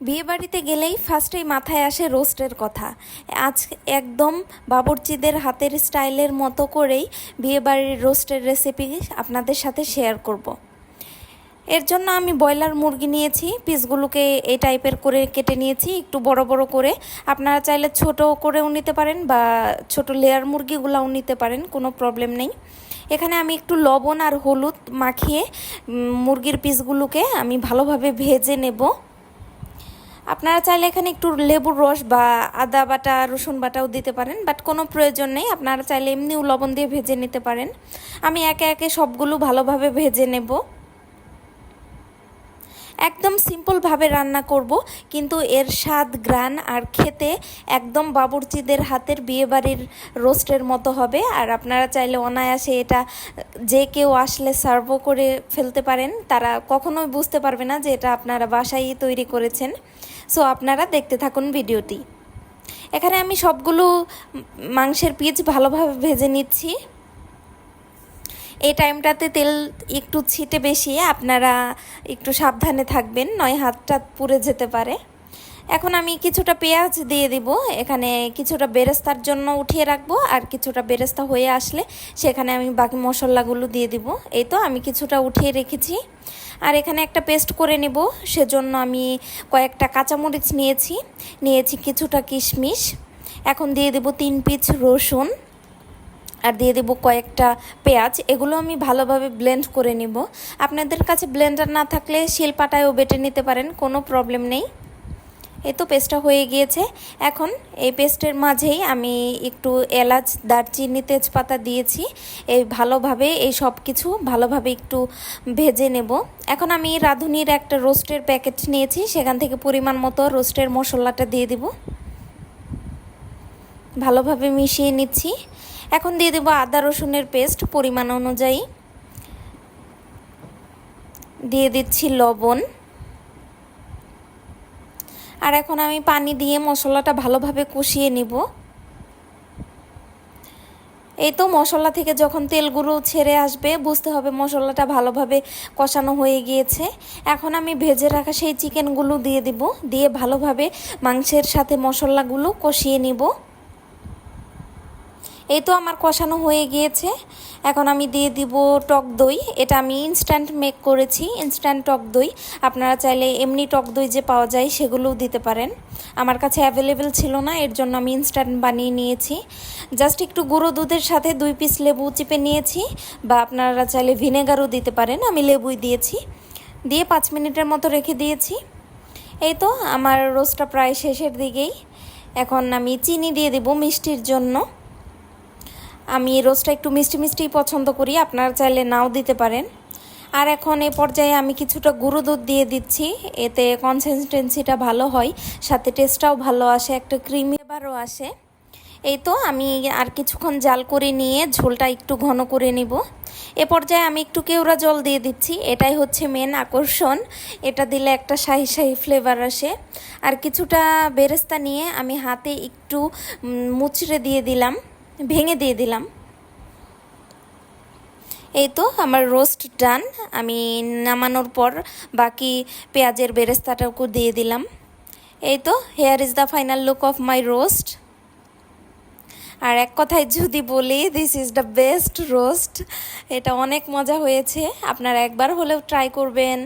বিয়েবাড়িতে গেলেই ফার্স্টেই মাথায় আসে রোস্টের কথা। আজ একদম বাবুর্চিদের হাতের স্টাইলের মতো করেই বিয়েবাড়ির রোস্টের রেসিপি আপনাদের সাথে শেয়ার করব। এর জন্য আমি ব্রয়লার মুরগি নিয়েছি, পিসগুলোকে এই টাইপের করে কেটে নিয়েছি একটু বড় বড় করে। আপনারা চাইলে ছোট করেও নিতে পারেন বা ছোট লেয়ার মুরগিগুলোও নিতে পারেন, কোনো প্রবলেম নেই। এখানে আমি একটু লবণ আর হলুদ মাখিয়ে মুরগির পিসগুলোকে আমি ভালোভাবে ভেজে নেব। আপনারা চাইলে এখানে একটু লেবুর রস বা আদা বাটা রসুন বাটাও দিতে পারেন, বাট কোনো প্রয়োজন নেই। আপনারা চাইলে এমনিও লবণ দিয়ে ভেজে নিতে পারেন। আমি একে একে সবগুলো ভালোভাবে ভেজে নেব। একদম সিম্পলভাবে রান্না করব, কিন্তু এর স্বাদ গ্রান আর খেতে একদম বাবুর্চিদের হাতের বিয়েবাড়ির রোস্টের মতো হবে। আর আপনারা চাইলে অনায়াসে এটা যে কেউ আসলে সার্ভও করে ফেলতে পারেন, তারা কখনোই বুঝতে পারবে না যে এটা আপনারা বাসায় তৈরি করেছেন। সো আপনারা দেখতে থাকুন ভিডিওটি। এখানে আমি সবগুলো মাংসের পিস ভালোভাবে ভেজে নিচ্ছি। এই টাইমটাতে তেল একটু ছিটে বেশি, আপনারা একটু সাবধানে থাকবেন, নয় হাতটা পুড়ে যেতে পারে। এখন আমি কিছুটা পেঁয়াজ দিয়ে দিব। এখানে কিছুটা বেরেস্তার জন্য উঠিয়ে রাখবো, আর কিছুটা বেরেস্তা হয়ে আসলে সেখানে আমি বাকি মশলাগুলো দিয়ে দিব। এই তো আমি কিছুটা উঠিয়ে রেখেছি। আর এখানে একটা পেস্ট করে নেব, সেজন্য আমি কয়েকটা কাঁচামরিচ নিয়েছি কিছুটা কিশমিশ। এখন দিয়ে দেব 3 পিস রসুন, আর দিয়ে দেবো কয়েকটা পেঁয়াজ। এগুলো আমি ভালোভাবে ব্লেন্ড করে নিব। আপনাদের কাছে ব্লেন্ডার না থাকলে শিলপাটায়ও বেটে নিতে পারেন, কোনো প্রবলেম নেই। এই তো পেস্টটা হয়ে গিয়েছে। এখন এই পেস্টের মাঝেই আমি একটু এলাচ, দারচিনি, তেজপাতা দিয়েছি। ভালোভাবে এই সব কিছু ভালোভাবে একটু ভেজে নেব। এখন আমি রাঁধুনির একটা রোস্টের প্যাকেট নিয়েছি, সেখান থেকে পরিমাণ মতো রোস্টের মশলাটা দিয়ে দিব। ভালোভাবে মিশিয়ে নিচ্ছি। এখন দিয়ে দেবো আদা রসুনের পেস্ট পরিমাণ অনুযায়ী, দিয়ে দিচ্ছি লবণ। আর এখন আমি পানি দিয়ে মশলাটা ভালোভাবে কষিয়ে নিব। এই তো মশলা থেকে যখন তেলগুলো ছেড়ে আসবে, বুঝতে হবে মশলাটা ভালোভাবে কষানো হয়ে গিয়েছে। এখন আমি ভেজে রাখা সেই চিকেনগুলো দিয়ে দিব, দিয়ে ভালোভাবে মাংসের সাথে মশলাগুলো কষিয়ে নিব। এই তো আমার কষানো হয়ে গিয়েছে। এখন আমি দিয়ে দিব টক দই। এটা আমি ইনস্ট্যান্ট মেক করেছি, ইনস্ট্যান্ট টক দই। আপনারা চাইলে এমনি টক দই যে পাওয়া যায় সেগুলোও দিতে পারেন। আমার কাছে অ্যাভেলেবেল ছিল না, এর জন্য আমি ইনস্ট্যান্ট বানিয়ে নিয়েছি। জাস্ট একটু গুঁড়ো দুধের সাথে 2 পিস লেবু চিপে নিয়েছি, বা আপনারা চাইলে ভিনেগারও দিতে পারেন। আমি লেবুই দিয়েছি, দিয়ে 5 মিনিটের মতো রেখে দিয়েছি। এই তো আমার রোস্টটা প্রায় শেষের দিকেই। এখন আমি চিনি দিয়ে দেব মিষ্টির জন্য। আমি রোস্টটা একটু মিষ্টি মিষ্টি পছন্দ করি, আপনারা চাইলে নাও দিতে পারেন। আর এখন এই পর্যায়ে আমি কিছুটা গুঁড়ো দুধ দিয়ে দিচ্ছি, এতে কনসিস্টেন্সিটা ভালো হয়, সাথে টেস্টটাও ভালো আসে, একটা ক্রিমি ফ্লেভারও আসে। এই তো আমি আর কিছুক্ষণ জাল করে নিয়ে ঝোলটা একটু ঘন করে নিব। এ পর্যায়ে আমি একটু কেওড়া জল দিয়ে দিচ্ছি, এটাই হচ্ছে মেন আকর্ষণ। এটা দিলে একটা শাহি শাহি ফ্লেভার আসে। আর কিছুটা বেরেস্তা নিয়ে আমি হাতে একটু মুচড়ে দিয়ে দিলাম, ভেঙে দিয়ে দিলাম। এই তো আমার রোস্ট ডান। আমি নামানোর পর বাকি পেঁয়াজের বেরেস্তাটাও দিয়ে দিলাম। এই তো here is the final look of my roast. আর এক কথায় যদি বলি, this is the best roast. এটা অনেক মজা হয়েছে, আপনারা একবার হলেও ট্রাই করবেন।